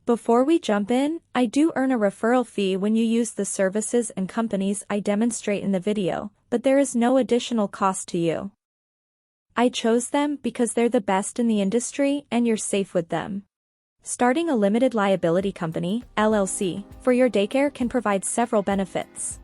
Before we jump in, I do earn a referral fee when you use the services and companies I demonstrate in the video, but there is no additional cost to you. I chose them because they're the best in the industry and you're safe with them. Starting a limited liability company, LLC, for your daycare can provide several benefits.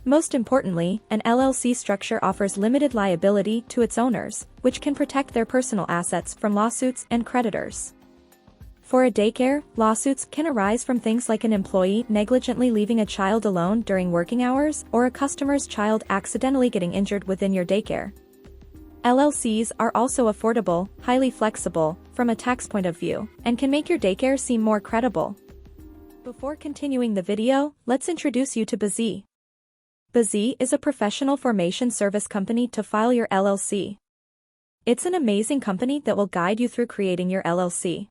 Most importantly, an LLC structure offers limited liability to its owners, which can protect their personal assets from lawsuits and creditors. For a daycare, lawsuits can arise from things like an employee negligently leaving a child alone during working hours or a customer's child accidentally getting injured within your daycare. LLCs are also affordable, highly flexible, from a tax point of view, and can make your daycare seem more credible. Before continuing the video, let's introduce you to Bizee. Bizee is a professional formation service company to file your LLC. It's an amazing company that will guide you through creating your LLC.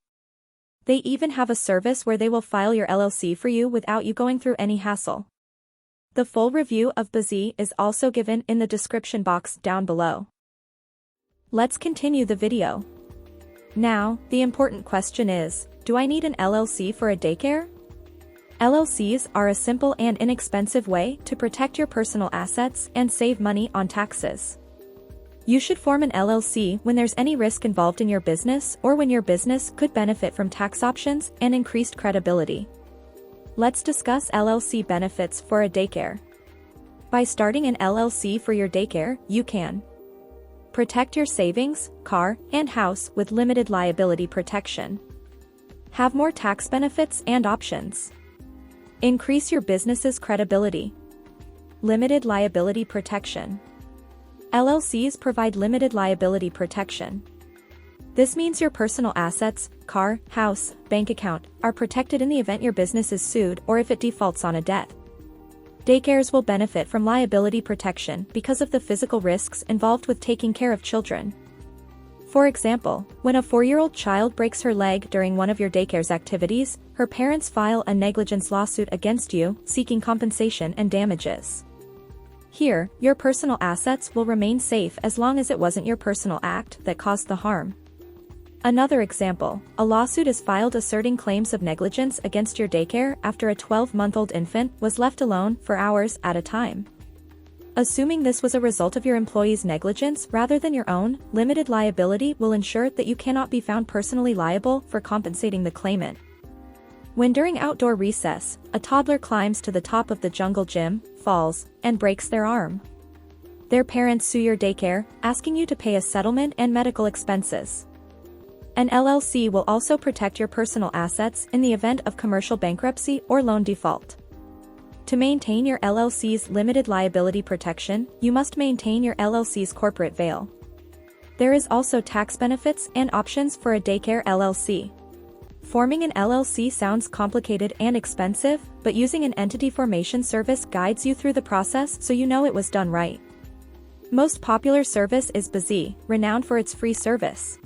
They even have a service where they will file your LLC for you without you going through any hassle. The full review of Bizee is also given in the description box down below. Let's continue the video. Now, the important question is, do I need an LLC for a daycare? LLCs are a simple and inexpensive way to protect your personal assets and save money on taxes. You should form an LLC when there's any risk involved in your business or when your business could benefit from tax options and increased credibility. Let's discuss LLC benefits for a daycare. By starting an LLC for your daycare, you can protect your savings, car, and house with limited liability protection. Have more tax benefits and options. Increase your business's credibility. Limited liability protection. LLCs provide limited liability protection. This means your personal assets, car, house, bank account, are protected in the event your business is sued or if it defaults on a debt. Daycares will benefit from liability protection because of the physical risks involved with taking care of children. For example, when a 4-year-old child breaks her leg during one of your daycare's activities, her parents file a negligence lawsuit against you, seeking compensation and damages. Here, your personal assets will remain safe as long as it wasn't your personal act that caused the harm. Another example, a lawsuit is filed asserting claims of negligence against your daycare after a 12-month-old infant was left alone for hours at a time. Assuming this was a result of your employee's negligence rather than your own, limited liability will ensure that you cannot be found personally liable for compensating the claimant. When during outdoor recess, a toddler climbs to the top of the jungle gym, falls, and breaks their arm. Their parents sue your daycare, asking you to pay a settlement and medical expenses. An LLC will also protect your personal assets in the event of commercial bankruptcy or loan default. To maintain your LLC's limited liability protection, you must maintain your LLC's corporate veil. There is also tax benefits and options for a daycare LLC. Forming an LLC sounds complicated and expensive, but using an entity formation service guides you through the process so you know it was done right. Most popular service is Bizee, renowned for its free service.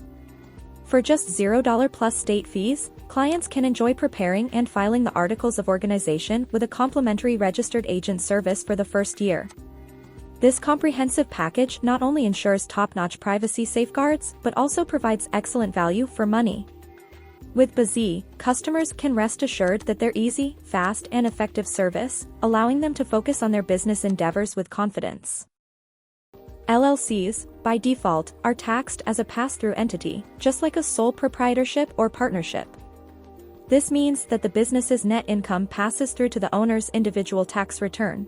For just $0 plus state fees, clients can enjoy preparing and filing the articles of organization with a complimentary registered agent service for the first year. This comprehensive package not only ensures top-notch privacy safeguards but also provides excellent value for money. With Bizee, customers can rest assured that their easy, fast, and effective service, allowing them to focus on their business endeavors with confidence. LLCs, by default, are taxed as a pass-through entity, just like a sole proprietorship or partnership. This means that the business's net income passes through to the owner's individual tax return.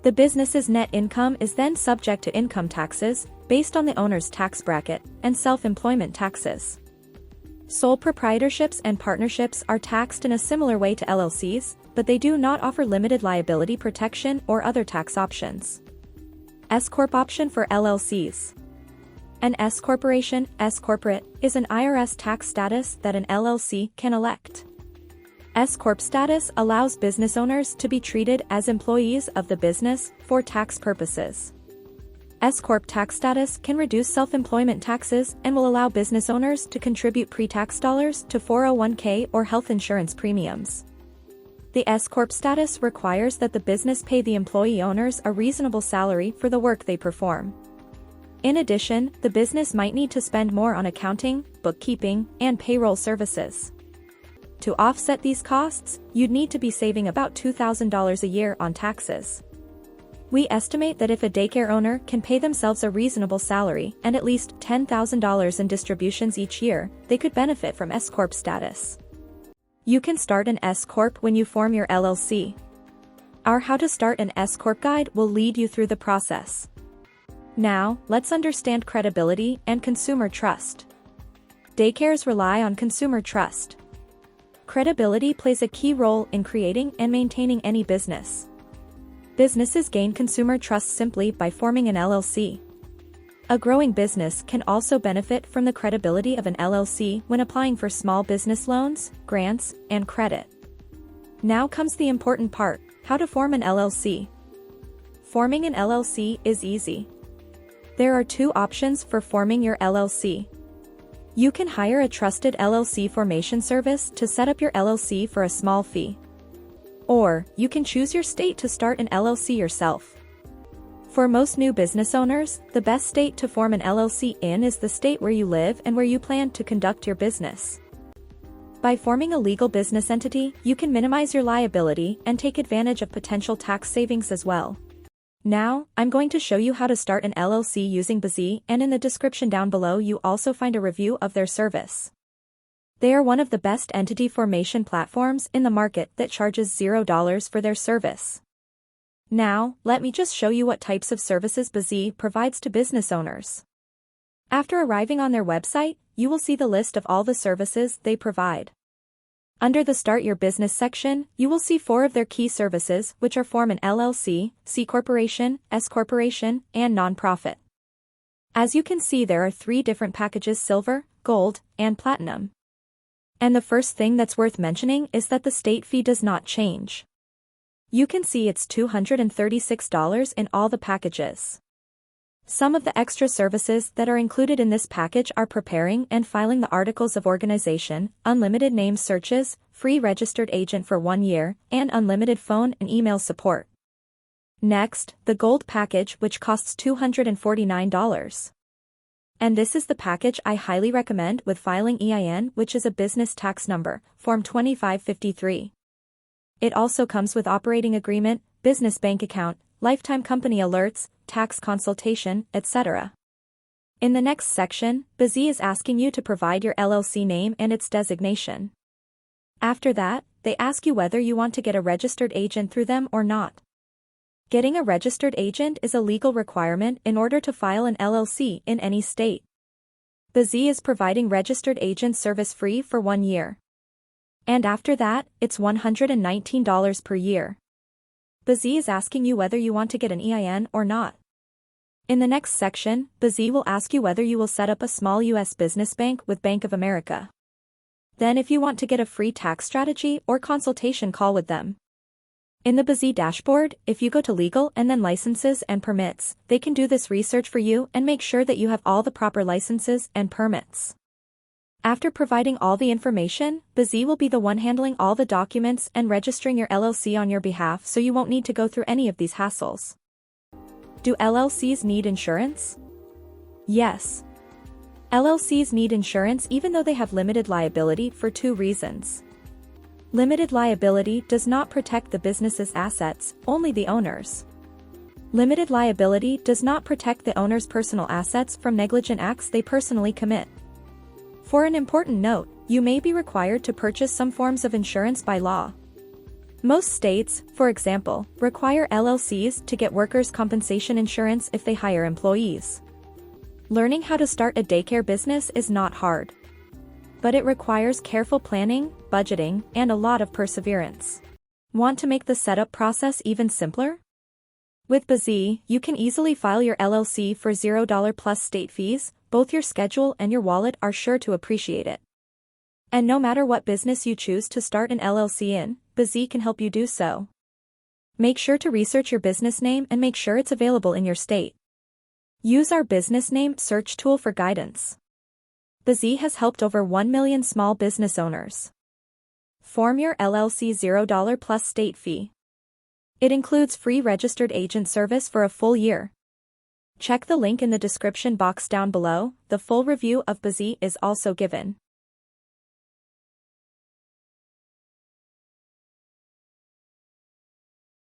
The business's net income is then subject to income taxes, based on the owner's tax bracket, and self-employment taxes. Sole proprietorships and partnerships are taxed in a similar way to LLCs, but they do not offer limited liability protection or other tax options. S-Corp option for LLCs. An S-Corporation, S-Corporate, is an IRS tax status that an LLC can elect. S-Corp status allows business owners to be treated as employees of the business for tax purposes. S-Corp tax status can reduce self-employment taxes and will allow business owners to contribute pre-tax dollars to 401k or health insurance premiums. The S-Corp status requires that the business pay the employee owners a reasonable salary for the work they perform. In addition, the business might need to spend more on accounting, bookkeeping, and payroll services. To offset these costs, you'd need to be saving about $2,000 a year on taxes. We estimate that if a daycare owner can pay themselves a reasonable salary and at least $10,000 in distributions each year, they could benefit from S-Corp status. You can start an S-Corp when you form your LLC. Our How to Start an S-Corp guide will lead you through the process. Now, let's understand credibility and consumer trust. Daycares rely on consumer trust. Credibility plays a key role in creating and maintaining any business. Businesses gain consumer trust simply by forming an LLC. A growing business can also benefit from the credibility of an LLC when applying for small business loans, grants, and credit. Now comes the important part: how to form an LLC. Forming an LLC is easy. There are two options for forming your LLC. You can hire a trusted LLC formation service to set up your LLC for a small fee. Or, you can choose your state to start an LLC yourself. For most new business owners, the best state to form an LLC in is the state where you live and where you plan to conduct your business. By forming a legal business entity, you can minimize your liability and take advantage of potential tax savings as well. Now, I'm going to show you how to start an LLC using Bizee, and in the description down below you also find a review of their service. They are one of the best entity formation platforms in the market that charges $0 for their service. Now, let me just show you what types of services Bizee provides to business owners. After arriving on their website, you will see the list of all the services they provide. Under the Start Your Business section, you will see 4 of their key services, which are form an LLC, C Corporation, S Corporation, and Nonprofit. As you can see, there are 3 different packages: Silver, Gold, and Platinum. And the first thing that's worth mentioning is that the state fee does not change. You can see it's $236 in all the packages. Some of the extra services that are included in this package are preparing and filing the articles of organization, unlimited name searches, free registered agent for 1 year, and unlimited phone and email support. Next, the Gold package, which costs $249. And this is the package I highly recommend, with filing EIN, which is a business tax number, Form 2553. It also comes with operating agreement, business bank account, lifetime company alerts, tax consultation, etc. In the next section, Bizee is asking you to provide your LLC name and its designation. After that, they ask you whether you want to get a registered agent through them or not. Getting a registered agent is a legal requirement in order to file an LLC in any state. Bizee is providing registered agent service free for 1 year. And after that, it's $119 per year. Bizee is asking you whether you want to get an EIN or not. In the next section, Bizee will ask you whether you will set up a small U.S. business bank with Bank of America. Then if you want to get a free tax strategy or consultation call with them. In the Bizee dashboard, if you go to Legal and then Licenses and Permits, they can do this research for you and make sure that you have all the proper licenses and permits. After providing all the information, Bizee will be the one handling all the documents and registering your LLC on your behalf, so you won't need to go through any of these hassles. Do LLCs need insurance? Yes. LLCs need insurance even though they have limited liability for 2 reasons. Limited liability does not protect the business's assets, only the owner's. Limited liability does not protect the owner's personal assets from negligent acts they personally commit. For an important note, you may be required to purchase some forms of insurance by law. Most states, for example, require LLCs to get workers' compensation insurance if they hire employees. Learning how to start a daycare business is not hard. But it requires careful planning, budgeting, and a lot of perseverance. Want to make the setup process even simpler? With Bizee, you can easily file your LLC for $0 plus state fees. Both your schedule and your wallet are sure to appreciate it. And no matter what business you choose to start an LLC in, Bizee can help you do so. Make sure to research your business name and make sure it's available in your state. Use our business name search tool for guidance. Bizee has helped over 1 million small business owners. Form your LLC $0 plus state fee. It includes free registered agent service for a full year. Check the link in the description box down below. The full review of Bizee is also given.